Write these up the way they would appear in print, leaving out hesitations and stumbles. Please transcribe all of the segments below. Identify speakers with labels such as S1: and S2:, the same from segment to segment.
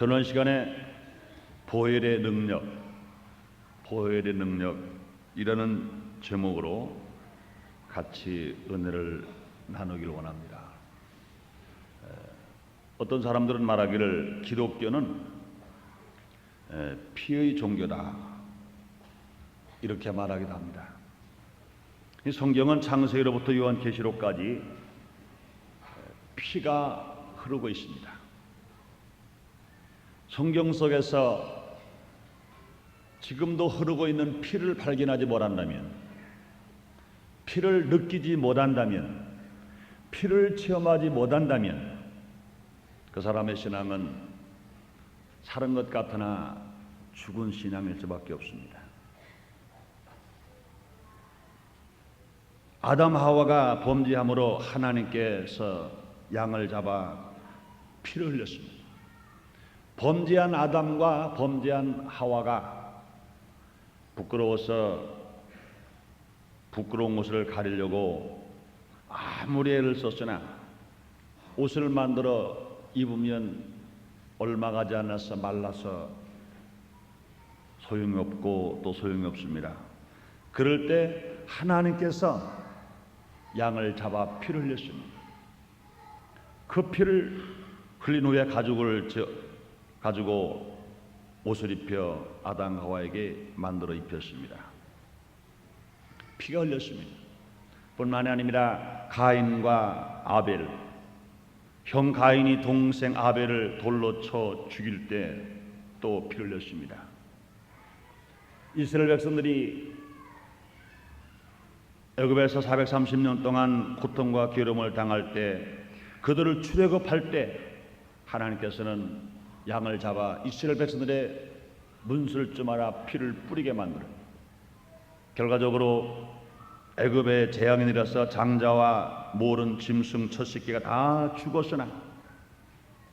S1: 전원 시간에 보혈의 능력이라는 제목으로 같이 은혜를 나누길 원합니다. 어떤 사람들은 말하기를 기독교는 피의 종교다 이렇게 말하기도 합니다. 이 성경은 창세기로부터 요한계시록까지 피가 흐르고 있습니다. 성경 속에서 지금도 흐르고 있는 피를 발견하지 못한다면, 피를 느끼지 못한다면, 피를 체험하지 못한다면 그 사람의 신앙은 살은 것 같으나 죽은 신앙일 수밖에 없습니다. 아담 하와가 범죄함으로 하나님께서 양을 잡아 피를 흘렸습니다. 범죄한 아담과 범죄한 하와가 부끄러워서 부끄러운 옷을 가리려고 아무리 애를 썼으나 옷을 만들어 입으면 얼마 가지 않아서 말라서 소용이 없고 또 소용이 없습니다. 그럴 때 하나님께서 양을 잡아 피를 흘렸습니다. 그 피를 흘린 후에 가지고 옷을 입혀 아담 하와에게 만들어 입혔습니다. 피가 흘렸습니다. 뿐만이 아닙니다. 가인과 아벨, 형 가인이 동생 아벨을 돌로 쳐 죽일 때 또 피를 흘렸습니다. 이스라엘 백성들이 애굽에서 430년 동안 고통과 괴로움을 당할 때, 그들을 출애굽할 때 하나님께서는 양을 잡아 이스라엘 백성들의 문술주마다 피를 뿌리게 만들어 결과적으로 애굽에 재앙이 내려서 장자와 모든 짐승 첫 새끼가 다 죽었으나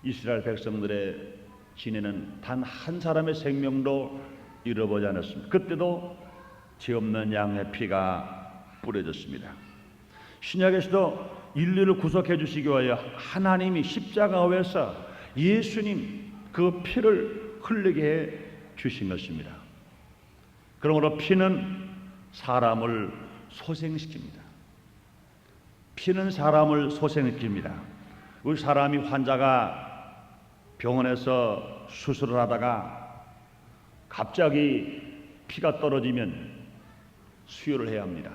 S1: 이스라엘 백성들의 진해는 단 한 사람의 생명도 잃어보지 않았습니다. 그때도 죄 없는 양의 피가 뿌려졌습니다. 신약에서도 인류를 구속해 주시기 위하여 하나님이 십자가에서 예수님 그 피를 흘리게 해 주신 것입니다. 그러므로 피는 사람을 소생시킵니다. 피는 사람을 소생시킵니다. 우리 사람이 환자가 병원에서 수술을 하다가 갑자기 피가 떨어지면 수혈을 해야 합니다.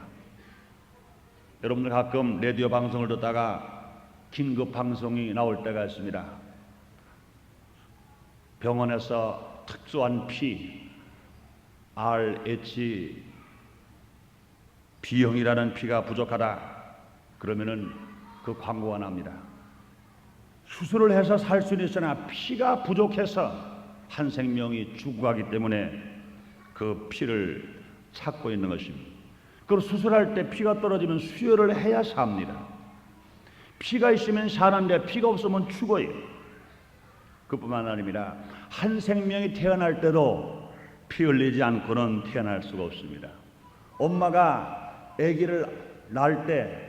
S1: 여러분들 가끔 라디오 방송을 듣다가 긴급 방송이 나올 때가 있습니다. 병원에서 특수한 피, RH B형이라는 피가 부족하다 그러면은 그 광고가 납니다. 수술을 해서 살 수는 있으나 피가 부족해서 한 생명이 죽어가기 때문에 그 피를 찾고 있는 것입니다. 그리고 수술할 때 피가 떨어지면 수혈을 해야 삽니다. 피가 있으면 사는데 피가 없으면 죽어요. 그뿐만 아닙니다. 한 생명이 태어날 때도 피 흘리지 않고는 태어날 수가 없습니다. 엄마가 아기를 낳을 때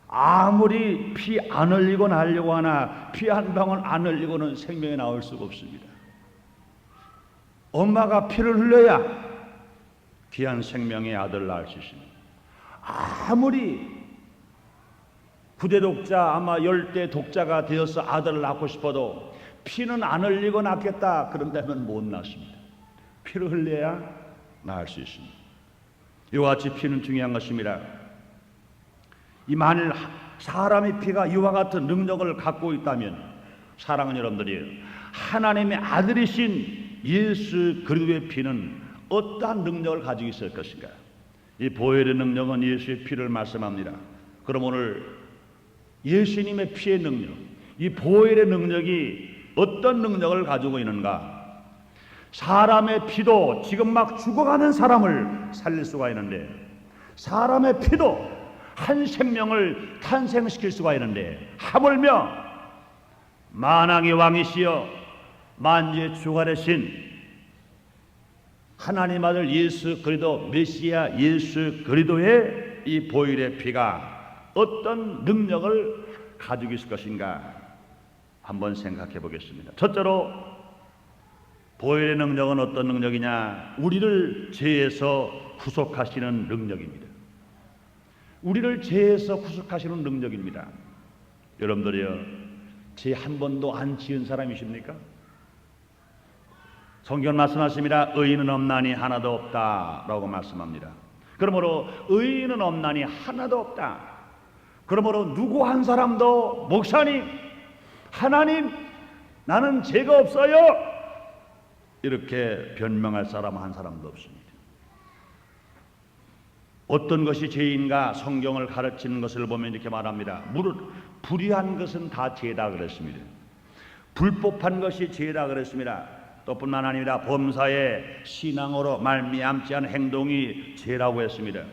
S1: 아무리 피 안 흘리고 낳으려고 하나 피 한 방울 안 흘리고는 생명이 나올 수가 없습니다. 엄마가 피를 흘려야 귀한 생명의 아들을 낳을 수 있습니다. 아무리 부대 독자 아마 10대 독자가 되어서 아들을 낳고 싶어도 피는 안 흘리고 낳겠다 그런다면 못 낳습니다. 피를 흘려야 낳을 수 있습니다. 이와 같이 피는 중요한 것입니다. 이 만일 사람의 피가 이와 같은 능력을 갖고 있다면 사랑하는 여러분들이 하나님의 아들이신 예수 그리스도의 피는 어떠한 능력을 가지고 있을 것인가? 이 보혈의 능력은 예수의 피를 말씀합니다. 그럼 오늘 예수님의 피의 능력, 이 보혈의 능력이 어떤 능력을 가지고 있는가? 사람의 피도 지금 막 죽어가는 사람을 살릴 수가 있는데, 사람의 피도 한 생명을 탄생시킬 수가 있는데, 하물며 만왕의 왕이시여 만주의 주가 되신 하나님 아들 예수 그리스도 메시아 예수 그리스도의 이 보혈의 피가 어떤 능력을 가지고 있을 것인가 한번 생각해 보겠습니다. 첫째로 보혈의 능력은 어떤 능력이냐? 우리를 죄에서 구속하시는 능력입니다. 우리를 죄에서 구속하시는 능력입니다. 여러분들이요, 죄 한 번도 안 지은 사람이십니까? 성경 말씀하십니다. 의인은 없나니 하나도 없다라고 말씀합니다. 그러므로 의인은 없나니 하나도 없다. 그러므로 누구 한 사람도 목사님, 하나님, 나는 죄가 없어요, 이렇게 변명할 사람 한 사람도 없습니다. 어떤 것이 죄인가 성경을 가르치는 것을 보면 이렇게 말합니다. 무릇 불의한 것은 다 죄다 그랬습니다. 불법한 것이 죄다 그랬습니다. 또 뿐만 아니라 범사에 신앙으로 말미암지 않은 행동이 죄라고 했습니다.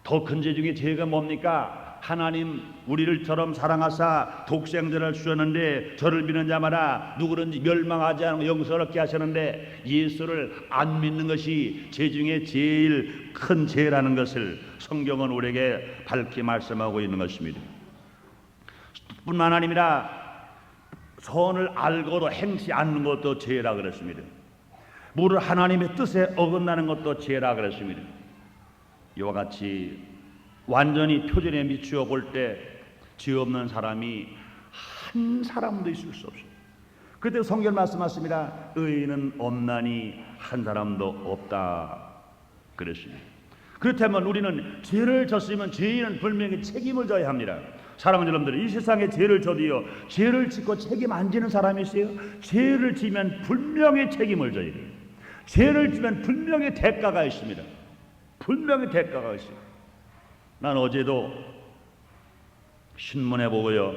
S1: 더 큰 죄 중에 죄가 뭡니까? 하나님 우리를처럼 사랑하사 독생자를 주셨는데 저를 믿는 자마다 누구든지 멸망하지 않고 영생을 얻게 하셨는데 예수를 안 믿는 것이 죄 중에 제일 큰 죄라는 것을 성경은 우리에게 밝히 말씀하고 있는 것입니다. 뿐만 아니라 선을 알고도 행치 않는 것도 죄라 그랬습니다. 무릇 하나님의 뜻에 어긋나는 것도 죄라 그랬습니다. 이와 같이 완전히 표준에 미추어 볼 때 죄 없는 사람이 한 사람도 있을 수 없습니다. 그때 성경 말씀하십니다. 의인은 없나니 한 사람도 없다 그랬습니다. 그렇다면 우리는 죄를 졌으면 죄인은 분명히 책임을 져야 합니다. 사랑하는 여러분들, 이 세상에 죄를 져도요, 죄를 짓고 책임 안 지는 사람이 있어요? 죄를 지면 분명히 책임을 져야 돼요. 죄를 지면 분명히 대가가 있습니다. 분명히 대가가 있어요. 난 어제도 신문에 보고요,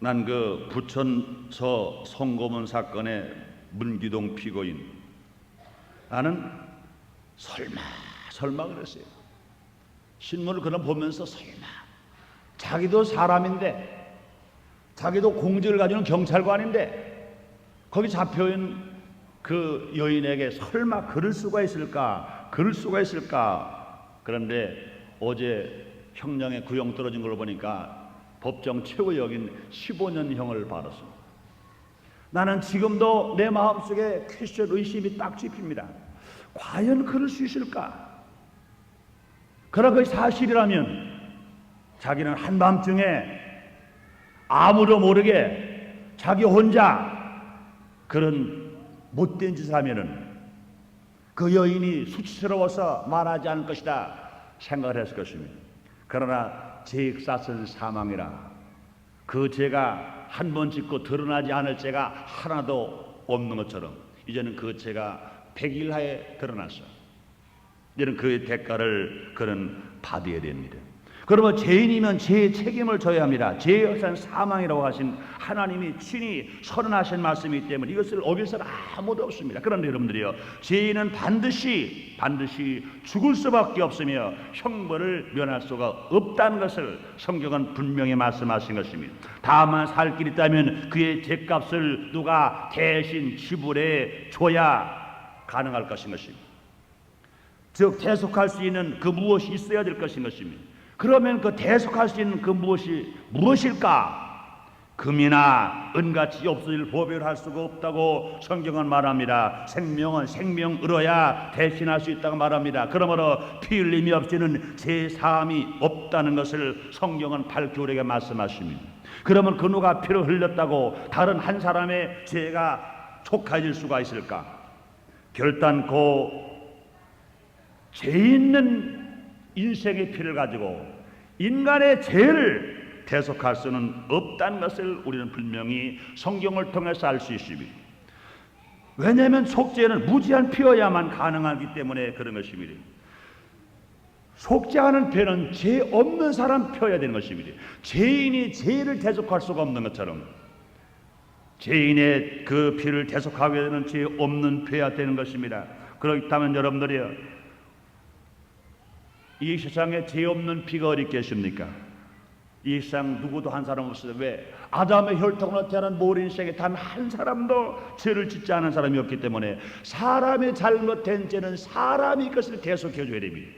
S1: 난 그 부천서 성고문 사건의 문기동 피고인, 나는 설마 그랬어요. 신문을 그럼 보면서 설마, 자기도 사람인데, 자기도 공직을 가지는 경찰관인데 거기 잡혀있는 그 여인에게 설마 그럴 수가 있을까? 그런데 어제 형량에 구형 떨어진 걸 보니까 법정 최고형인 15년형을 받았습니다. 나는 지금도 내 마음속에 퀘스천, 의심이 딱 짚힙니다. 과연 그럴 수 있을까? 그러나 그것이 사실이라면 자기는 한밤중에 아무도 모르게 자기 혼자 그런 못된 짓을 하면은 그 여인이 수치스러워서 말하지 않을 것이다 생각을 했을 것입니다. 그러나 죄익사슬 사망이라, 그 죄가 한 번 짓고 드러나지 않을 죄가 하나도 없는 것처럼 이제는 그 죄가 100일 하에 드러났어. 이제는 그 대가를 그는 받아야 됩니다. 그러면 죄인이면 죄의 책임을 져야 합니다. 죄의 역사는 사망이라고 하신 하나님이 친히 선언하신 말씀이기 때문에 이것을 어길 사람 아무도 없습니다. 그런데 여러분들이요, 죄인은 반드시 죽을 수밖에 없으며 형벌을 면할 수가 없다는 것을 성경은 분명히 말씀하신 것입니다. 다만 살 길이 있다면 그의 죄값을 누가 대신 지불해 줘야 가능할 것인 것입니다. 즉 대속할 수 있는 그 무엇이 있어야 될 것인 것입니다. 그러면 그 대속할 수 있는 그 무엇이 무엇일까? 금이나 은같이 없어질 법을 할 수가 없다고 성경은 말합니다. 생명은 생명으로야 대신할 수 있다고 말합니다. 그러므로 피 흘림이 없이는 제사함이 없다는 것을 성경은 밝히 우리에게 말씀하십니다. 그러면 그 누가 피를 흘렸다고 다른 한 사람의 죄가 촉해질 수가 있을까? 결단코 죄 있는 인생의 피를 가지고 인간의 죄를 대속할 수는 없다는 것을 우리는 분명히 성경을 통해서 알 수 있습니다. 왜냐하면 속죄는 무지한 피여야만 가능하기 때문에 그런 것입니다. 속죄하는 피는 죄 없는 사람 피여야 되는 것입니다. 죄인이 죄를 대속할 수가 없는 것처럼 죄인의 그 피를 대속하게 되는 죄 없는 피여야 되는 것입니다. 그렇다면 여러분들이요, 이 세상에 죄 없는 피가 어디 있겠습니까? 이 세상 누구도 한 사람 없어요. 왜? 아담의 혈통으로 태어난 모든 인생에 단 한 사람도 죄를 짓지 않은 사람이 없기 때문에 사람의 잘못된 죄는 사람이 그것을 대속해 줘야 됩니다.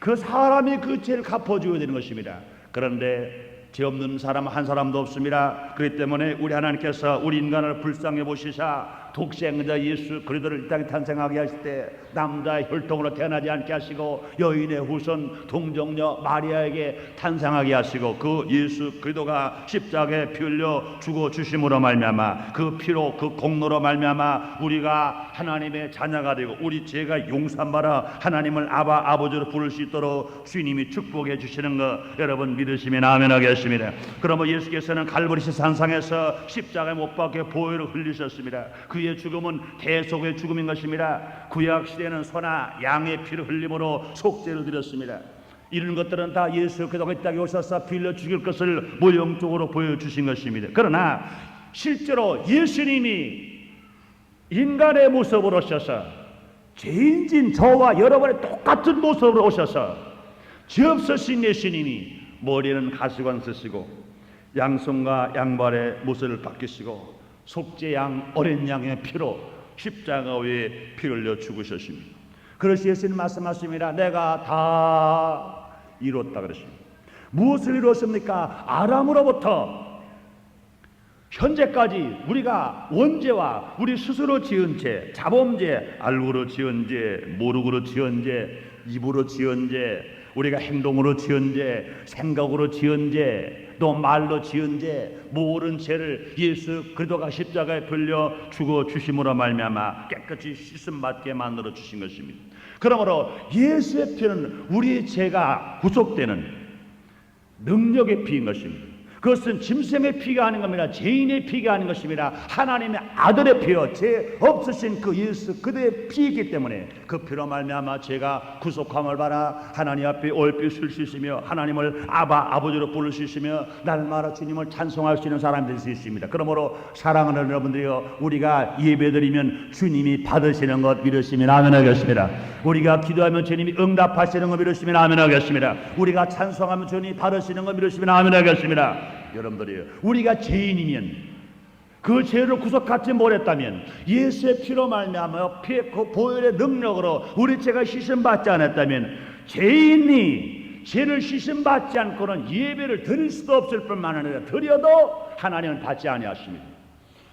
S1: 그 사람이 그 죄를 갚아줘야 되는 것입니다. 그런데 죄 없는 사람 한 사람도 없습니다. 그렇기 때문에 우리 하나님께서 우리 인간을 불쌍히 보시사 독생자 예수 그리스도를 이 땅에 탄생하게 하실 때 남자의 혈통으로 태어나지 않게 하시고 여인의 후손 동정녀 마리아에게 탄생하게 하시고 그 예수 그리스도가 십자가에 피 흘려 죽어 주심으로 말미암아 그 피로 그 공로로 말미암아 우리가 하나님의 자녀가 되고 우리 죄가 용서받아 하나님을 아바 아버지로 부를 수 있도록 주님이 축복해 주시는 것 여러분 믿으시면 아멘 하겠습니다. 그러면 예수께서는 갈보리 산상에서 십자가에 못 박혀 보혈을 흘리셨습니다. 그의 죽음은 대속의 죽음인 것입니다. 구약 시대는 소나 양의 피를 흘림으로 속죄를 드렸습니다. 이런 것들은 다 예수 그리스도가 이 땅에 오셔서 피 흘려 죽일 것을 모형적으로 보여주신 것입니다. 그러나 실제로 예수님이 인간의 모습으로 오셔서 죄인진 저와 여러분의 똑같은 모습으로 오셔서 죄 없으신 예수님이 머리는 가시관 쓰시고 양손과 양발에 못을 박히시고 속죄양 어린 양의 피로 십자가 위에 피 흘려 죽으셨습니다. 그래서 예수님 말씀하십니다. 내가 다 이뤘다 그러십니다. 무엇을 이뤘습니까? 아담으로부터 현재까지 우리가 원죄와 우리 스스로 지은 죄, 자범죄, 알고로 지은 죄, 모르고로 지은 죄, 입으로 지은 죄, 우리가 행동으로 지은 죄, 생각으로 지은 죄, 또 말로 지은 죄, 모든 죄를 예수 그리스도가 십자가에 불려 죽어 주심으로 말미암아 깨끗이 씻음 받게 만들어 주신 것입니다. 그러므로 예수의 피는 우리의 죄가 구속되는 능력의 피인 것입니다. 그것은 짐승의 피가 아닌 겁니다. 죄인의 피가 아닌 것입니다. 하나님의 아들의 피요 죄 없으신 그 예수 그대의 피이기 때문에 그 피로 말미암아 죄가 구속함을 받아 하나님 앞에 얼핏 설 수 있으며 하나님을 아바 아버지로 부를 수 있으며 날마다 주님을 찬송할 수 있는 사람이 될 수 있습니다. 그러므로 사랑하는 여러분들이요 우리가 예배드리면 주님이 받으시는 것 믿으시면 아멘 하겠습니다. 우리가 기도하면 주님이 응답하시는 것 믿으시면 아멘 하겠습니다. 우리가 찬송하면 주님이 받으시는 것 믿으시면 아멘 하겠습니다. 여러분들이요 우리가 죄인이면 그 죄를 구속하지 못했다면 예수의 피로 말미암아 피의 그 보혈의 능력으로 우리 죄가 씻음받지 않았다면 죄인이 죄를 씻음받지 않고는 예배를 드릴 수도 없을 뿐만 아니라 드려도 하나님은 받지 아니하십니다.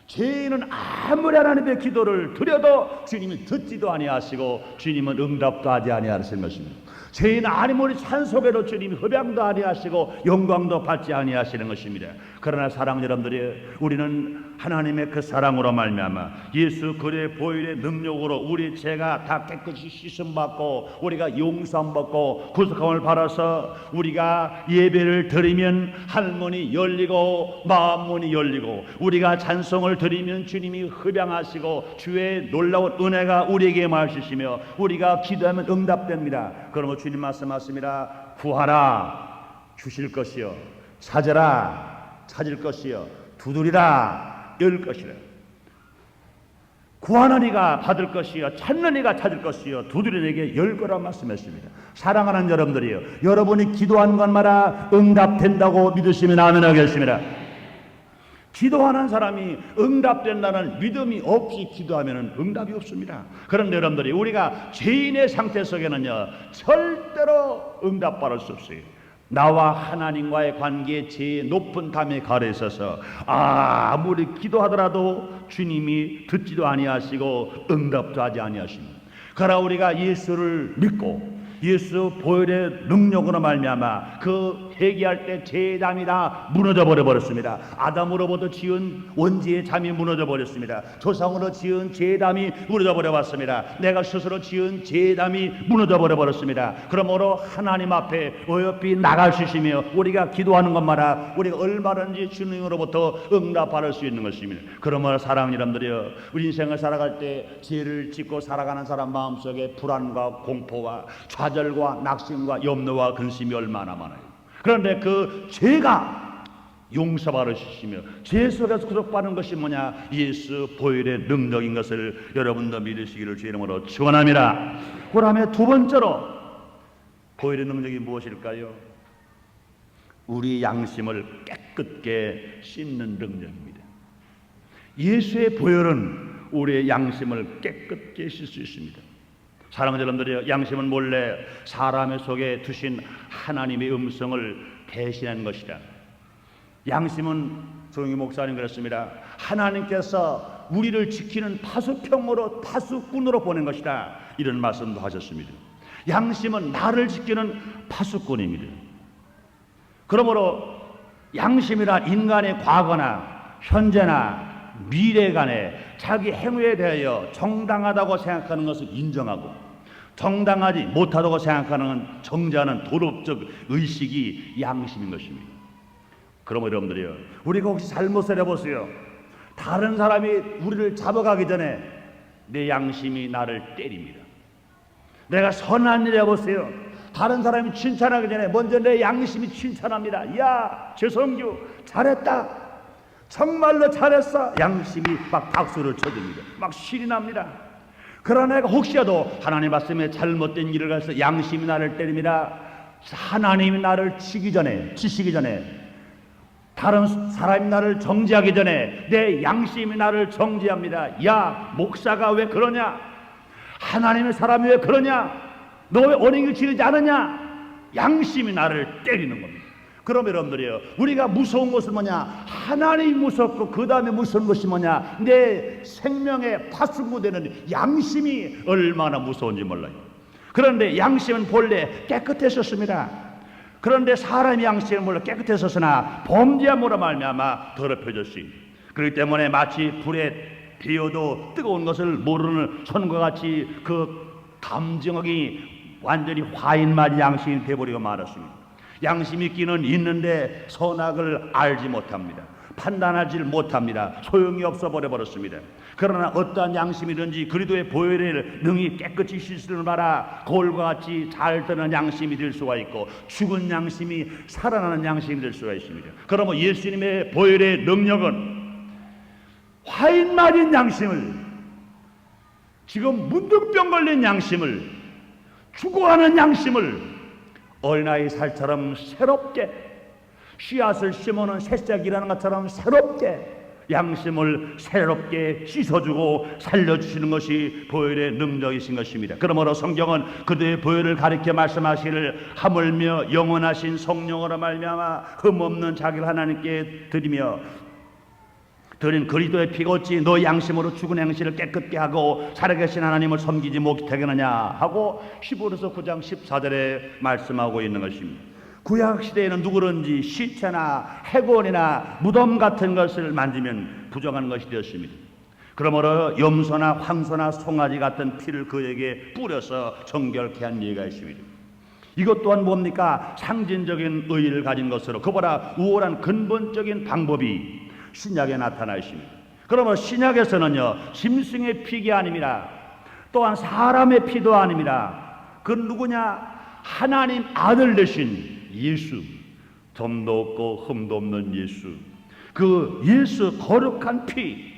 S1: 죄인은 아무리 하나님의 기도를 드려도 주님이 듣지도 아니하시고 주님은 응답도 하지 아니하시는 것입니다. 죄인 아무리 찬송해도 주님이 흡양도 아니하시고 영광도 받지 아니하시는 것입니다. 그러나 사랑하는 여러분들이 우리는 하나님의 그 사랑으로 말미암아 예수 그리스도의 보혈의 능력으로 우리 죄가 다 깨끗이 씻음받고 우리가 용서받고 구속함을 받아서 우리가 예배를 드리면 할문이 열리고 마음문이 열리고 우리가 찬송을 드리면 주님이 흡양하시고 주의 놀라운 은혜가 우리에게 마시시며 우리가 기도하면 응답됩니다. 그러면 주님 말씀하십니다. 구하라 주실 것이요 찾으라 찾을 것이요 두드리라 열 것이라. 구하는 이가 받을 것이요 찾는 이가 찾을 것이요 두드리는 이에게 열 거라 말씀했습니다. 사랑하는 여러분들이요 여러분이 기도하는 것마다 응답된다고 믿으시면 아멘 하겠습니다. 기도하는 사람이 응답된다는 믿음이 없이 기도하면 응답이 없습니다. 그런데 여러분들이 우리가 죄인의 상태 속에는요 절대로 응답받을 수 없어요. 나와 하나님과의 관계에 제일 높은 담에 가려 있어서 아무리 기도하더라도 주님이 듣지도 아니하시고 응답도 하지 아니하십니다. 그러나 우리가 예수를 믿고 예수 보혈의 능력으로 말미암아 그 회개할 때 죄의 담이 다 무너져 버렸습니다. 아담으로부터 지은 원죄의 잠이 무너져 버렸습니다. 조상으로 지은 죄의 담이 무너져 버려봤습니다. 내가 스스로 지은 죄의 담이 무너져 버렸습니다. 그러므로 하나님 앞에 어여삐 나갈 수 있으며 우리가 기도하는 것마다 우리가 얼마든지 주님으로부터 응답받을 수 있는 것입니다. 그러므로 사랑하는 여러분들이여 우리 인생을 살아갈 때 죄를 짓고 살아가는 사람 마음속에 불안과 공포와 좌절과 낙심과 염려와 근심이 얼마나 많아요. 그런데 그 죄가 용서받으시며 죄 속에서 구속받는 것이 뭐냐? 예수 보혈의 능력인 것을 여러분도 믿으시기를 주의 이름으로 축원합니다. 그 다음에 두 번째로 보혈의 능력이 무엇일까요? 우리 양심을 깨끗게 씻는 능력입니다. 예수의 보혈은 우리의 양심을 깨끗게 씻을 수 있습니다. 사랑하는 여러분들이 양심은 본래 사람의 속에 두신 하나님의 음성을 대신한 것이다. 양심은 조용히 목사님 그랬습니다. 하나님께서 우리를 지키는 파수평으로 파수꾼으로 보낸 것이다, 이런 말씀도 하셨습니다. 양심은 나를 지키는 파수꾼입니다. 그러므로 양심이란 인간의 과거나 현재나 미래 간에 자기 행위에 대하여 정당하다고 생각하는 것을 인정하고 정당하지 못하다고 생각하는 정죄하는 도덕적 의식이 양심인 것입니다. 그러므로 여러분들이요, 우리가 혹시 잘못을 해보세요. 다른 사람이 우리를 잡아가기 전에 내 양심이 나를 때립니다. 내가 선한 일 해보세요. 다른 사람이 칭찬하기 전에 먼저 내 양심이 칭찬합니다. 야, 최성규 잘했다, 정말로 잘했어. 양심이 막 박수를 쳐줍니다. 막 신이 납니다. 그러나 내가 혹시라도 하나님 말씀에 잘못된 일을 해서 양심이 나를 때립니다. 하나님이 나를 치시기 전에 다른 사람이 나를 정죄하기 전에 내 양심이 나를 정죄합니다. 야, 목사가 왜 그러냐? 하나님의 사람이 왜 그러냐? 너 왜 언행을 지르지 않느냐? 양심이 나를 때리는 겁니다. 그럼 여러분들이요, 우리가 무서운 것은 뭐냐? 하나님이 무섭고 그 다음에 무서운 것이 뭐냐? 내 생명의 파수꾼되는 양심이 얼마나 무서운지 몰라요. 그런데 양심은 본래 깨끗했었습니다. 그런데 사람의 양심은 물론 깨끗했었으나 범죄함으로 말미암아 더럽혀졌습니다. 그렇기 때문에 마치 불에 데워도 뜨거운 것을 모르는 손과 같이 그 감정이 완전히 화인맞은 양심이 되어버리고 말았습니다. 양심 있기는 있는데 선악을 알지 못합니다. 판단하지 못합니다. 소용이 없어 버려버렸습니다. 그러나 어떠한 양심이든지 그리도의 보혈을 능히 깨끗이 씻을 바라 거울과 같이 잘 드는 양심이 될 수가 있고 죽은 양심이 살아나는 양심이 될 수가 있습니다. 그러면 예수님의 보혈의 능력은 화인 맞은 양심을, 지금 문득병 걸린 양심을, 죽어가는 양심을 어린아이 살처럼 새롭게, 씨앗을 심어놓은 새싹이라는 것처럼 새롭게 양심을 새롭게 씻어주고 살려주시는 것이 보혈의 능력이신 것입니다. 그러므로 성경은 그들의 보혈을 가리켜 말씀하시기를 하물며 영원하신 성령으로 말미암아 흠없는 자기를 하나님께 드리며 드린 그리스도의 피가 어찌 너 양심으로 죽은 행실을 깨끗게 하고 살아계신 하나님을 섬기지 못하겠느냐 하고 히브리서 9장 14절에 말씀하고 있는 것입니다. 구약 시대에는 누구든지 시체나 해골이나 무덤 같은 것을 만지면 부정한 것이 되었습니다. 그러므로 염소나 황소나 송아지 같은 피를 그에게 뿌려서 정결케 한 예가 있습니다. 이것 또한 뭡니까? 상징적인 의의를 가진 것으로 그보다 우월한 근본적인 방법이 신약에 나타나 있습니다. 그러므로 신약에서는요, 짐승의 피가 아닙니다. 또한 사람의 피도 아닙니다. 그건 누구냐? 하나님 아들 되신 예수, 점도 없고 흠도 없는 예수, 그 예수 거룩한 피,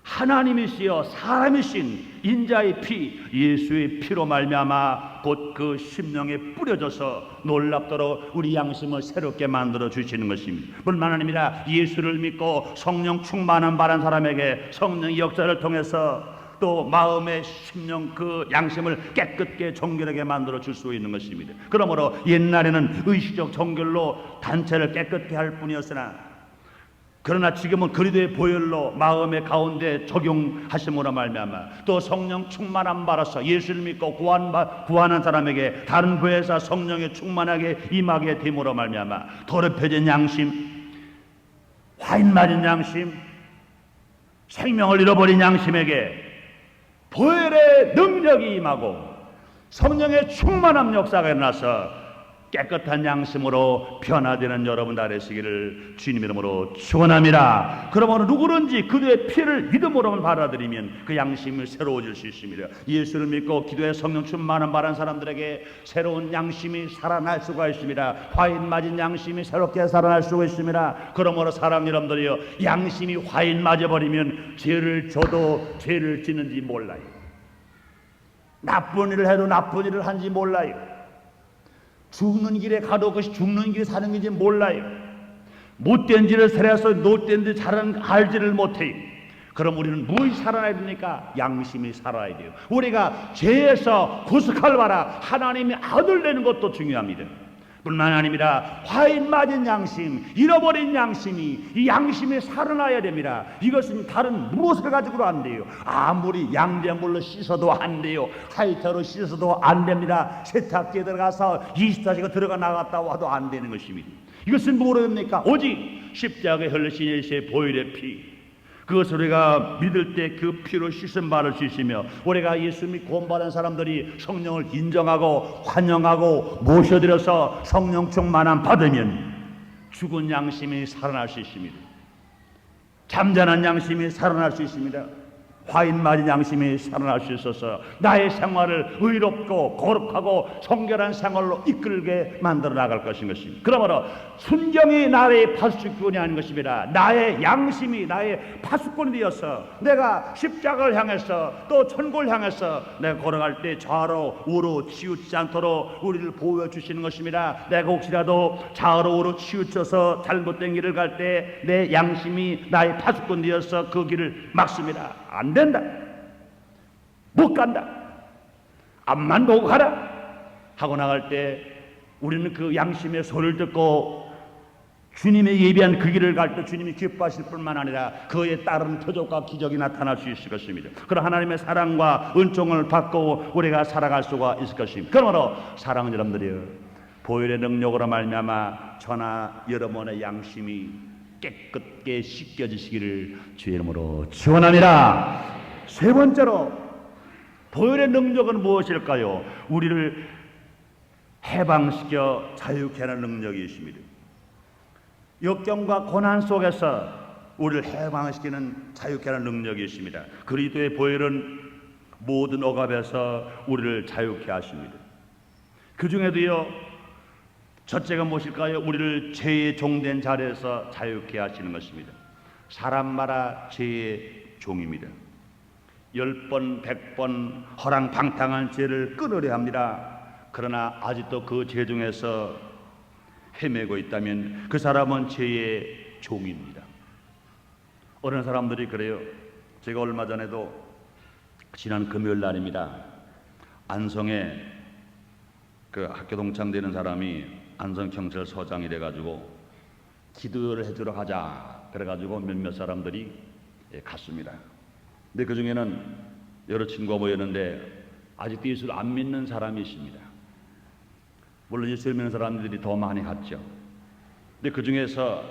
S1: 하나님이시여 사람이신 인자의 피, 예수의 피로 말미암아 곧 그 심령에 뿌려져서 놀랍도록 우리 양심을 새롭게 만들어 주시는 것입니다. 뿐만 아니라 예수를 믿고 성령 충만한 바란 사람에게 성령의 역사를 통해서 또 마음의 심령 그 양심을 깨끗게 정결하게 만들어 줄 수 있는 것입니다. 그러므로 옛날에는 의식적 정결로 단체를 깨끗게 할 뿐이었으나 그러나 지금은 그리스도의 보혈로 마음의 가운데 적용하심으로 말미암아 또 성령 충만함 받아서 예수를 믿고 구하는 사람에게 다른 교회에서 성령에 충만하게 임하게 됨으로 말미암아 더럽혀진 양심, 화인 맞은 양심, 생명을 잃어버린 양심에게 보혈의 능력이 임하고 성령의 충만함 역사가 일어나서 깨끗한 양심으로 변화되는 여러분 다 되시기를 주님 이름으로 축원합니다. 그러므로 누구든지 그의 피를 믿음으로만 받아들이면 그 양심이 새로워질 수 있습니다. 예수를 믿고 기도에 성령 충만한 바란 사람들에게 새로운 양심이 살아날 수가 있습니다. 화인 맞은 양심이 새롭게 살아날 수가 있습니다. 그러므로 사람 여러분들이요, 양심이 화인 맞아버리면 죄를 져도 죄를 짓는지 몰라요. 나쁜 일을 해도 나쁜 일을 한지 몰라요. 죽는 길에 가도 그것이 죽는 길에 사는 건지 몰라요. 못된 짓을 살아서 못된 듯 잘은 알지를 못해요. 그럼 우리는 무엇이 살아나야 됩니까? 양심이 살아야 돼요. 우리가 죄에서 구속할 바라 하나님의 아들 되는 것도 중요합니다. 뿐만 아닙니다. 화인 맞은 양심, 잃어버린 양심이, 이 양심이 살아나야 됩니다. 이것은 다른 무엇을 가지고도 안 돼요. 아무리 양배물로 씻어도 안 돼요. 하이터로 씻어도 안 됩니다. 세탁기에 들어가서 24시간 들어가 나갔다 와도 안 되는 것입니다. 이것은 뭐랍니까? 오직 십자가에 흘리신 예수의 보혈의 피, 그것을 우리가 믿을 때 그 피로 씻음 받을 수 있으며, 우리가 예수 믿고 구원받은 사람들이 성령을 인정하고 환영하고 모셔드려서 성령 충만함 받으면 죽은 양심이 살아날 수 있습니다. 잠자는 양심이 살아날 수 있습니다. 화인 맞은 양심이 살아날 수 있어서 나의 생활을 의롭고 거룩하고 성결한 생활로 이끌게 만들어 나갈 것인 것입니다. 그러므로 순경이 나의 파수꾼이 아닌 것입니다. 나의 양심이 나의 파수꾼이 되어서 내가 십자가를 향해서 또 천국을 향해서 내가 걸어갈 때 좌로 우로 치우치지 않도록 우리를 보호해 주시는 것입니다. 내가 혹시라도 좌로 우로 치우쳐서 잘못된 길을 갈 때 내 양심이 나의 파수꾼 되어서 그 길을 막습니다. 안 된다. 못 간다. 앞만 보고 가라 하고 나갈 때 우리는 그 양심의 소리를 듣고 주님의 예비한 그 길을 갈 때 주님이 기뻐하실 뿐만 아니라 그에 따른 표적과 기적이 나타날 수 있을 것입니다. 그런 하나님의 사랑과 은총을 받고 우리가 살아갈 수가 있을 것입니다. 그러므로 사랑하는 여러분들이여, 보혈의 능력으로 말미암아 저나 여러분의 양심이 깨끗게 씻겨지시기를 주의 이름으로 축원합니다. 세 번째로 보혈의 능력은 무엇일까요? 우리를 해방시켜 자유케 하는 능력이 있습니다. 역경과 고난 속에서 우리를 해방시키는 자유케 하는 능력이 있습니다. 그리스도의 보혈은 모든 억압에서 우리를 자유케 하십니다. 그 중에도요, 첫째가 무엇일까요? 우리를 죄의 종된 자리에서 자유케 하시는 것입니다. 사람마다 죄의 종입니다. 10번, 100번 허랑방탕한 죄를 끊으려 합니다. 그러나 아직도 그 죄 중에서 헤매고 있다면 그 사람은 죄의 종입니다. 어느 사람들이 그래요. 제가 얼마 전에도 지난 금요일 날입니다. 안성에 그 학교 동창되는 사람이 안성경찰서장이 돼가지고 기도를 해주러 가자 그래가지고 몇몇 사람들이 갔습니다. 근데 그 중에는 여러 친구가 모였는데 아직도 예수를 안 믿는 사람이 있습니다. 물론 예수를 믿는 사람들이 더 많이 갔죠. 근데 그 중에서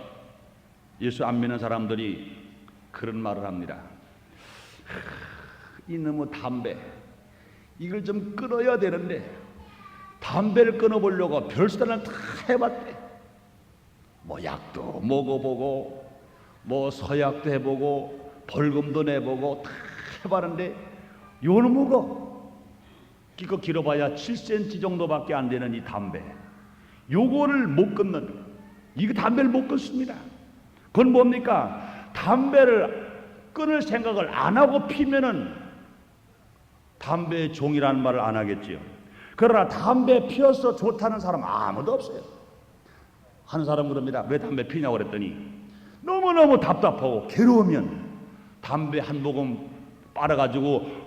S1: 예수 안 믿는 사람들이 그런 말을 합니다. 이놈의 담배 이걸 좀 끊어야 되는데 담배를 끊어보려고 별수단을 다 해봤대. 뭐 약도 먹어보고 뭐 서약도 해보고 벌금도 내보고 다 해봤는데 요놈의 이거 길어봐야 7cm 정도밖에 안 되는 이 담배, 요거를 못 끊는, 이거 담배를 못 끊습니다. 그건 뭡니까? 담배를 끊을 생각을 안 하고 피면은 담배의 종이라는 말을 안 하겠지요. 그러나 담배 피워서 좋다는 사람 아무도 없어요. 한 사람 그럽니다. 왜 담배 피냐고 그랬더니 너무너무 답답하고 괴로우면 담배 한 모금 빨아가지고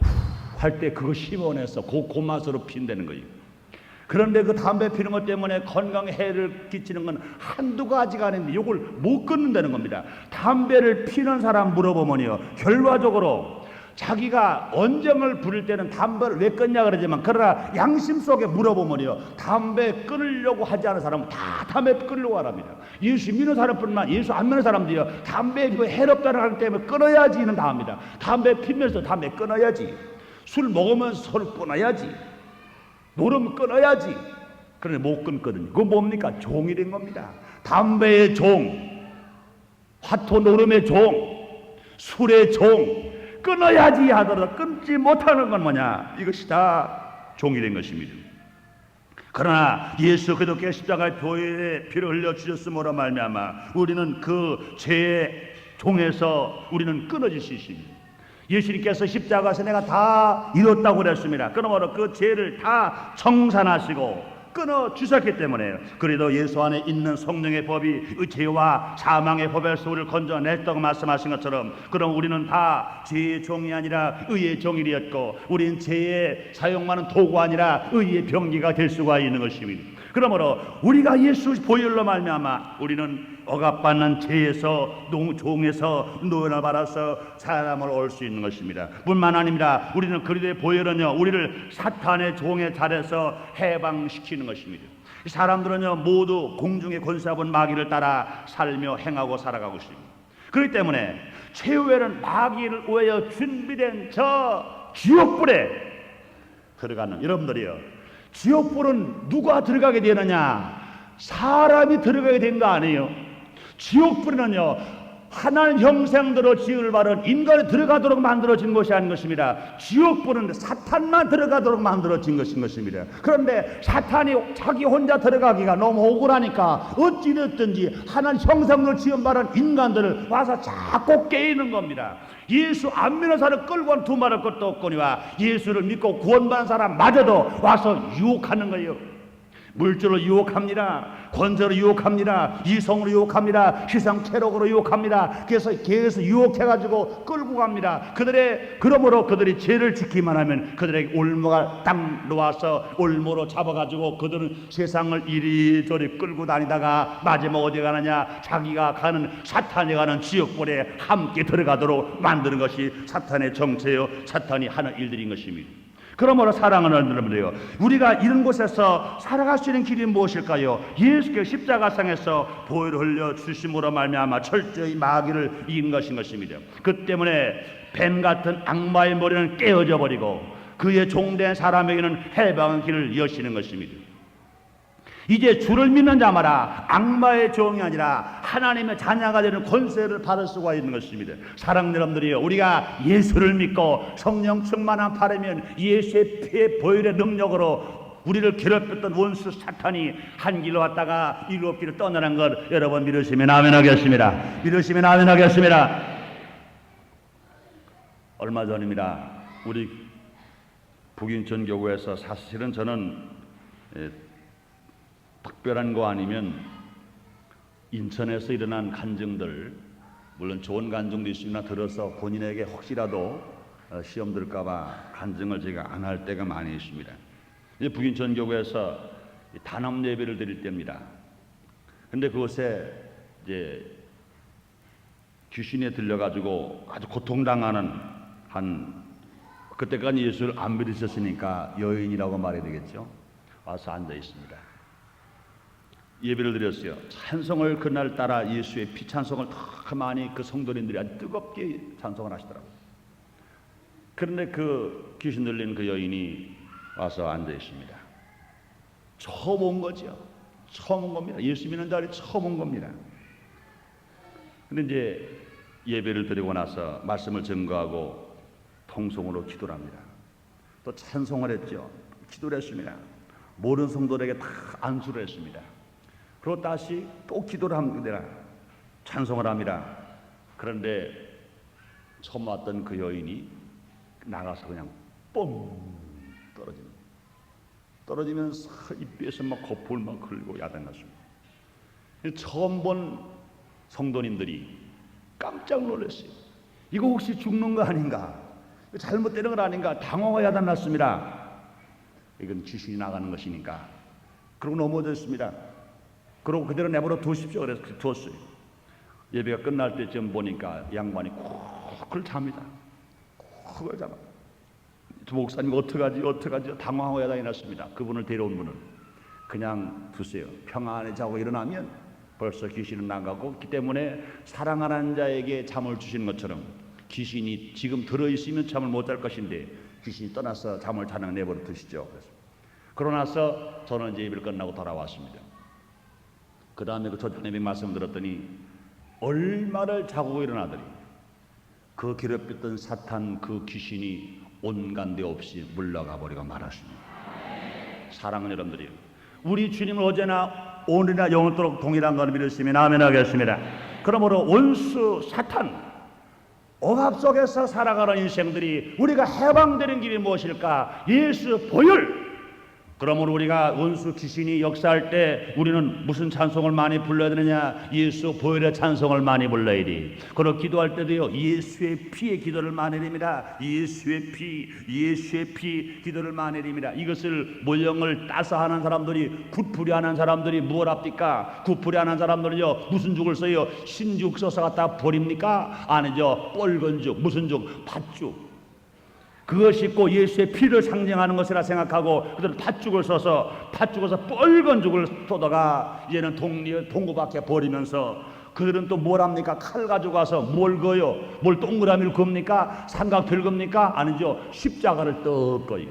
S1: 할 때 그거 씹어내서 그 맛으로 핀다는 거예요. 그런데 그 담배 피는 것 때문에 건강에 해를 끼치는 건 한두 가지가 아닌데 이걸 못 끊는다는 겁니다. 담배를 피는 사람 물어보면요, 결과적으로 자기가 언쟁을 부릴 때는 담배를 왜 끊냐 그러지만, 그러나 양심 속에 물어보면요, 담배 끊으려고 하지 않은 사람은 다 담배 끊으려고 합니다. 예수 믿는 사람뿐만 예수 안 믿는 사람들이요, 담배 그 해롭다는 것 때문에 끊어야지는 다 합니다. 담배 피면서 담배 끊어야지, 술 먹으면서 술 끊어야지, 노름 끊어야지. 그런데 못 끊거든요. 그건 뭡니까? 종이 된 겁니다. 담배의 종, 화토 노름의 종, 술의 종, 끊어야지 하더라도 끊지 못하는 건 뭐냐? 이것이 다 종이 된 것입니다. 그러나 예수 그리스도께 십자가의 보혈의 피를 흘려 주셨음으로 말미암아 우리는 그 죄의 종에서 우리는 끊어질 수 있습니다. 예수님께서 십자가에서 내가 다 이뤘다고 그랬습니다. 그러므로 그 죄를 다 청산하시고 끊어 주셨기 때문에, 그래도 예수 안에 있는 성령의 법이 죄와 사망의 법에서 우리를 건져냈다고 말씀하신 것처럼, 그럼 우리는 다 죄의 종이 아니라 의의 종이 되었고, 우리는 죄의 사용하는 도구 아니라 의의 병기가 될 수가 있는 것입니다. 그러므로 우리가 예수 보혈로 말미암아 우리는 억압받는 죄에서 종에서 노연을 받아서 사람을 올 수 있는 것입니다. 뿐만 아닙니다. 우리는 그리스도의 보혈은요, 우리를 사탄의 종의 자리에서 해방시키는 것입니다. 사람들은요 모두 공중의 권세하는 마귀를 따라 살며 행하고 살아가고 있습니다. 그렇기 때문에 최후에는 마귀를 위하여 준비된 저 지옥불에 들어가는 여러분들이요, 지옥불은 누가 들어가게 되느냐? 사람이 들어가게 된 거 아니에요. 지옥불은요 하나님 형상대로 지을 바른 인간이 들어가도록 만들어진 것이 아닌 것입니다. 지옥불은 사탄만 들어가도록 만들어진 것인 것입니다. 그런데 사탄이 자기 혼자 들어가기가 너무 억울하니까 어찌됐든지 하나님 형상대로 지은 바른 인간들을 와서 자꾸 깨이는 겁니다. 예수 안 믿는 사람 끌고 온 두 말할 것도 없거니와 예수를 믿고 구원받은 사람마저도 와서 유혹하는 거예요. 물질로 유혹합니다. 권세로 유혹합니다. 이성으로 유혹합니다. 시상 쾌락으로 유혹합니다. 그래서 계속 유혹해가지고 끌고 갑니다. 그러므로 그들이 죄를 지키기만 하면 그들에게 올무가 딱 놓아서 올무로 잡아가지고 그들은 세상을 이리저리 끌고 다니다가 마지막 어디 가느냐? 자기가 가는 사탄이 가는 지옥불에 함께 들어가도록 만드는 것이 사탄의 정체요, 사탄이 하는 일들인 것입니다. 그러므로 사랑하는 여러분들이요, 우리가 이런 곳에서 살아갈 수 있는 길이 무엇일까요? 예수께서 십자가상에서 보혈을 흘려 주심으로 말미암아 철저히 마귀를 이긴 것인 것입니다. 그 때문에 뱀 같은 악마의 머리는 깨어져 버리고 그의 종된 사람에게는 해방의 길을 여시는 것입니다. 이제 주를 믿는 자마다 악마의 종이 아니라 하나님의 자녀가 되는 권세를 받을 수가 있는 것입니다. 사랑하는 여러분들이요, 우리가 예수를 믿고 성령 충만한 바라면 예수의 피의 보혈의 능력으로 우리를 괴롭혔던 원수 사탄이 한 길로 왔다가 일곱 길을 떠나는 것 여러분 믿으시면 아멘 하겠습니다. 믿으시면 아멘 하겠습니다. 얼마 전입니다. 우리 북인천교구에서 사실은 저는 특별한 거 아니면 인천에서 일어난 간증들, 물론 좋은 간증도 있으나 들어서 본인에게 혹시라도 시험 들까봐 간증을 제가 안 할 때가 많이 있습니다. 이제 북인천교구에서 단합 예배를 드릴 때입니다. 근데 그곳에 이제 귀신에 들려가지고 아주 고통당하는 그때까지 예수를 안 믿으셨으니까 여인이라고 말해야 되겠죠. 와서 앉아 있습니다. 예배를 드렸어요. 찬송을 그날 따라 예수의 피 찬송을 더 많이 그 성도님들이 아주 뜨겁게 찬송을 하시더라고요. 그런데 그 귀신 들린 그 여인이 와서 앉아 있습니다. 처음 온 거죠. 처음 온 겁니다. 예수 믿는 자리 처음 온 겁니다. 근데 이제 예배를 드리고 나서 말씀을 증거하고 통성으로 기도를 합니다. 또 찬송을 했죠. 기도를 했습니다. 모든 성도들에게 다 안수를 했습니다. 그리고 다시 또 기도를 합니다. 찬송을 합니다. 그런데 처음 왔던 그 여인이 나가서 그냥 뻥 떨어지면서 입에서 막 거품을 막 흘리고 야단났습니다. 처음 본 성도님들이 깜짝 놀랐어요. 이거 혹시 죽는 거 아닌가? 잘못되는 건 아닌가? 당황하고 야단났습니다. 이건 귀신이 나가는 것이니까. 그러고 넘어졌습니다. 그러고 그대로 내버려 두십시오. 그래서 두었어요. 예배가 끝날 때쯤 보니까 양반이 쿡을 잡니다. 쿡을 잡아. 목사님 어떡하지 당황하고 야단이 났습니다. 그분을 데려온 분은 그냥 두세요. 평안히 자고 일어나면 벌써 귀신은 나가고, 그렇기 때문에 사랑하는 자에게 잠을 주시는 것처럼 귀신이 지금 들어있으면 잠을 못 잘 것인데 귀신이 떠나서 잠을 자는 내버려 두시죠. 그러고 나서 저는 이제 예배를 끝나고 돌아왔습니다. 그 다음에 그 조장님이 말씀 들었더니 얼마를 자고 일어나더니 그 괴롭혔던 사탄 그 귀신이 온갖 데 없이 물러가 버리고 말았습니다. 사랑하는 여러분들이요, 우리 주님은 어제나 오늘이나 영원토록 동일한 걸 믿으시면 아멘 하겠습니다. 그러므로 원수 사탄 억압 속에서 살아가는 인생들이 우리가 해방되는 길이 무엇일까? 예수 보혈, 그러므로 우리가 원수 귀신이 역사할 때 우리는 무슨 찬송을 많이 불러야 되느냐? 예수 보혈의 찬송을 많이 불러야 돼. 그리고 기도할 때도요, 예수의 피의 기도를 많이 드립니다. 예수의 피 기도를 많이 드립니다. 이것을 모형을 따서 하는 사람들이, 굿풀이 하는 사람들이 뭘 합니까? 굿풀이 하는 사람들은요, 무슨 죽을 써요? 신죽 써서 갖다 버립니까? 아니죠. 뻘건 죽, 무슨 죽? 팥죽. 그것이 꼭 예수의 피를 상징하는 것이라 생각하고 그들은 팥죽을 써서 뻘건 죽을 쏟아가 이제는 동구 밖에 버리면서 그들은 또 뭘 합니까? 칼 가지고 와서 뭘 그어요? 뭘 동그라미를 그읍니까? 삼각대를 그읍니까? 아니죠. 십자가를 떡 거요.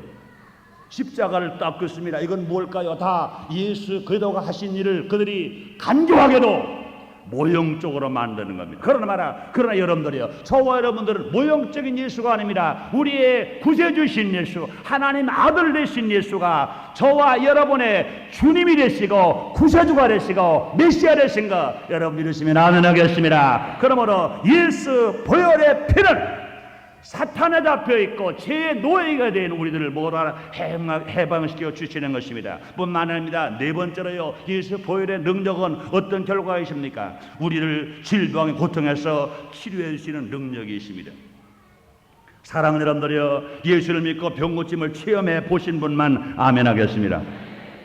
S1: 십자가를 딱 긋습니다. 이건 뭘까요? 다 예수 그리스도가 하신 일을 그들이 간교하게도 모형적으로 만드는 겁니다. 그러나 여러분들이요, 저와 여러분들은 모형적인 예수가 아닙니다. 우리의 구세주신 예수, 하나님 아들 되신 예수가 저와 여러분의 주님이 되시고 구세주가 되시고 메시아 되신 거 여러분 믿으시면 아멘 하겠습니다. 그러므로 예수 보혈의 피는 사탄에 잡혀있고 죄의 노예가 된 우리들을 모두 해방시켜 주시는 것입니다. 뿐만 아닙니다. 네 번째로요, 예수 보혈의 능력은 어떤 결과가 있습니까? 우리를 질병의 고통에서 치료해 주시는 능력이 있습니다. 사랑하는 여러분들이요, 예수를 믿고 병 고침을 체험해 보신 분만 아멘 하겠습니다.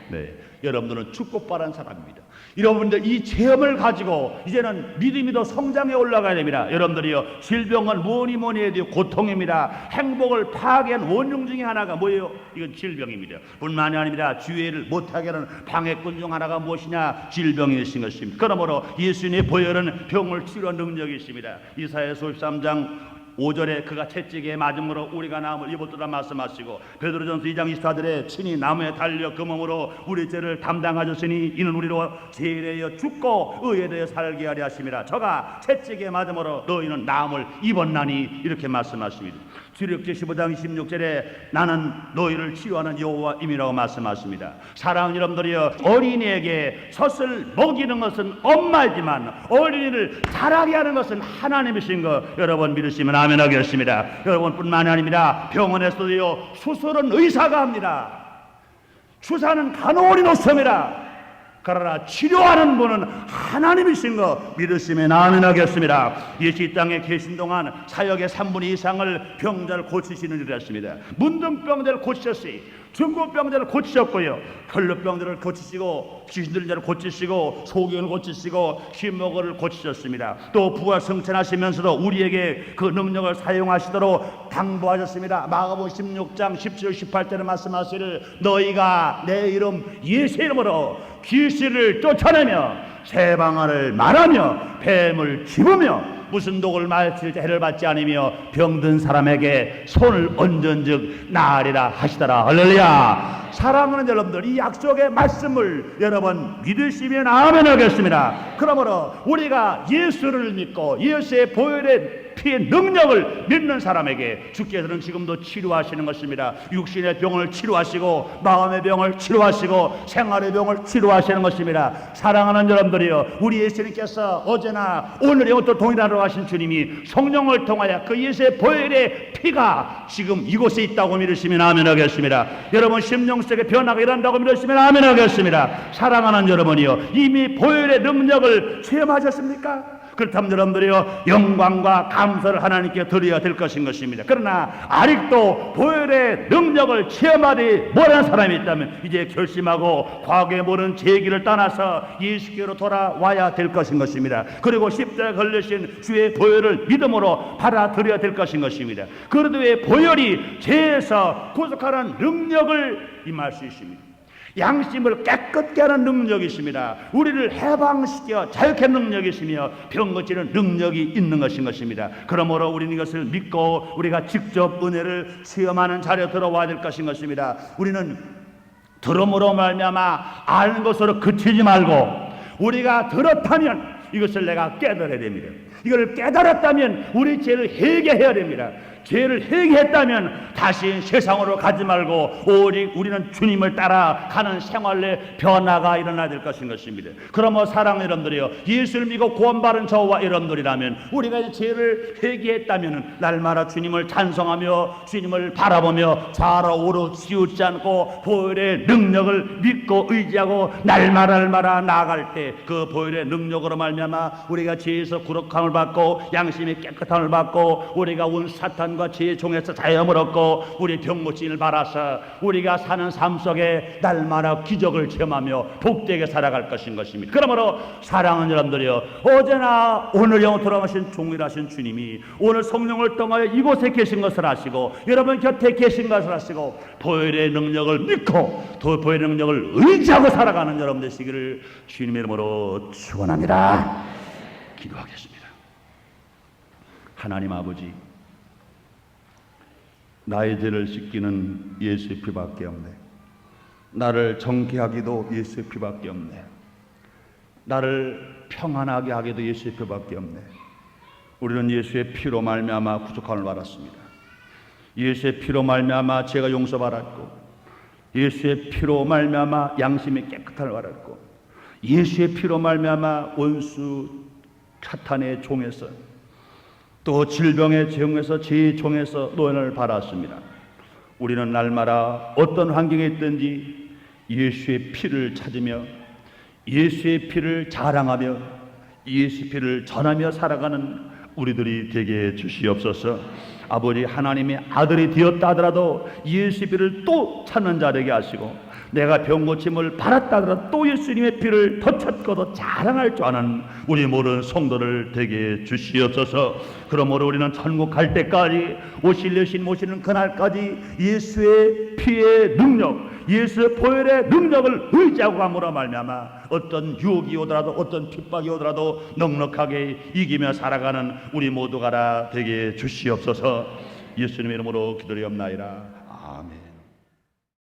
S1: 네, 여러분들은 축복받은 사람입니다. 여러분들 이 체험을 가지고 이제는 믿음이 더 성장해 올라가야 됩니다. 여러분들이요, 질병은 뭐니 해도 고통입니다. 행복을 파괴한 원흉 중에 하나가 뭐예요? 이건 질병입니다. 뿐만이 아닙니다. 주의를 못하게 하는 방해꾼 중 하나가 무엇이냐? 질병이신 것입니다. 그러므로 예수님의 보혈은 병을 치료한 능력이 있습니다. 이사야서 53장 5절에 그가 채찍에 맞음으로 우리가 나음을 입었도다 말씀하시고, 베드로전서 2장 24절에 친히 나무에 달려 그 몸으로 우리 죄를 담당하셨으니 이는 우리로 죄에 대하여 죽고 의에 대하여 살게 하려 하심이라. 저가 채찍에 맞음으로 너희는 나음을 입었나니 이렇게 말씀하십니다. 주력기 15장 26절에 나는 너희를 치유하는 여호와임이라고 말씀하십니다. 사랑하는 여러분들이여, 어린이에게 젖을 먹이는 것은 엄마이지만 어린이를 자라게 하는 것은 하나님이신 거 여러분 믿으시면 아멘 하겠습니다. 여러분뿐만이 아닙니다. 병원에서도요, 수술은 의사가 합니다. 주사는 간호원이 놓습니다. 그러나 치료하는 분은 하나님이신 거 믿으시면 아멘 하겠습니다. 예수 이 땅에 계신 동안 사역의 3분의 2 이상을 병자를 고치시는 일을 했습니다. 문둥병자를 고치셨어요. 중국병자를 고치셨고요, 혈루병자를 고치시고, 귀신들자를 고치시고, 소경을 고치시고, 흰목을 고치셨습니다. 또 부활승천하시면서도 우리에게 그 능력을 사용하시도록 당부하셨습니다. 마가복음 16장 17, 18절에 말씀하시기를 너희가 내 이름 예수의 이름으로 귀신을 쫓아내며 세방언을 말하며 뱀을 집으며 무슨 독을 마실 때 해를 받지 않으며 병든 사람에게 손을 얹은즉 나으리라 하시더라. 할렐루야. 사랑하는 여러분들, 이 약속의 말씀을 여러분 믿으시면 아멘 하겠습니다. 그러므로 우리가 예수를 믿고 예수의 보혈의 피의 능력을 믿는 사람에게 주께서는 지금도 치료하시는 것입니다. 육신의 병을 치료하시고 마음의 병을 치료하시고 생활의 병을 치료하시는 것입니다. 사랑하는 여러분들이요, 우리 예수님께서 어제나 오늘의 또 동일하러 하신 주님이 성령을 통하여 그 예수의 보혈의 피가 지금 이곳에 있다고 믿으시면 아멘 하겠습니다. 여러분 심령 속에 변화가 일어난다고 믿으시면 아멘 하겠습니다. 사랑하는 여러분이요, 이미 보혈의 능력을 체험하셨습니까? 그렇다면 여러분들이요, 영광과 감사를 하나님께 드려야 될 것입니다. 그러나 아직도 보혈의 능력을 체험하지 못한 사람이 있다면 이제 결심하고 과거에 모른 제 길을 떠나서 예수께로 돌아와야 될 것입니다. 그리고 십자가에 걸리신 주의 보혈을 믿음으로 받아들여야 될 것입니다. 그러되 보혈이 죄에서 구속하는 능력을 임할 수 있습니다. 양심을 깨끗게 하는 능력이 있습니다. 우리를 해방시켜 자유케 하는 능력이 있으며 병 고치는 능력이 있는 것입니다. 그러므로 우리는 이것을 믿고 우리가 직접 은혜를 체험하는 자리에 들어와야 될 것입니다. 우리는 들음으로 말미암아 아는 것으로 그치지 말고 우리가 들었다면 이것을 내가 깨달아야 됩니다. 이걸 깨달았다면 우리 죄를 회개해야 됩니다. 죄를 회개했다면 다시 세상으로 가지 말고 오직 우리는 주님을 따라 가는 생활의 변화가 일어나야 될 것입니다. 그러므로 사랑하는 여러분들이요, 예수를 믿고 구원받은 저와 여러분들이라면, 우리가 이제 죄를 회개했다면 날마다 주님을 찬송하며 주님을 바라보며 좌로 우로 치우치 않고 보혈의 능력을 믿고 의지하고 날마다 나아갈 때 그 보혈의 능력으로 말미암아 우리가 죄에서 구속함을 받고 양심의 깨끗함을 받고 우리가 온 사탄과 죄의 종에서 자유함을 얻고 우리 병고침을 받아서 우리가 사는 삶 속에 날마다 기적을 체험하며 복되게 살아갈 것입니다. 그러므로 사랑하는 여러분들이요, 어제나 오늘 영원토록 돌아가신 종일하신 주님이 오늘 성령을 통하여 이곳에 계신 것을 아시고 여러분 곁에 계신 것을 아시고 보혈의 능력을 믿고 또 보혈의 능력을 의지하고 살아가는 여러분 되시기를 주님의 이름으로 축원합니다. 기도하겠습니다. 하나님 아버지, 나의 죄를 씻기는 예수의 피밖에 없네. 나를 정케하기도 예수의 피밖에 없네. 나를 평안하게 하기도 예수의 피밖에 없네. 우리는 예수의 피로 말미암아 구속함을 받았습니다. 예수의 피로 말미암아 죄가 용서받았고, 예수의 피로 말미암아 양심이 깨끗함을 받았고, 예수의 피로 말미암아 원수 사탄의 종에서 또 질병의 종에서 죄의 종에서 노연을 받았습니다. 우리는 날마다 어떤 환경에 있든지 예수의 피를 찾으며 예수의 피를 자랑하며 예수의 피를 전하며 살아가는 우리들이 되게 주시옵소서. 아버지, 하나님의 아들이 되었다 하더라도 예수의 피를 또 찾는 자 되게 하시고, 내가 병고침을 받았다 하더라도 또 예수님의 피를 더 찾고 더 자랑할 줄 아는 우리 모든 성도를 되게 주시옵소서. 그러므로 우리는 천국 갈 때까지 오실 예수님 오시는 그날까지 예수의 피의 능력, 예수의 보혈의 능력을 의지하고 감으로 말미암아 어떤 유혹이 오더라도 어떤 핍박이 오더라도 넉넉하게 이기며 살아가는 우리 모두가 다 되게 주시옵소서. 예수님의 이름으로 기도드리옵나이다.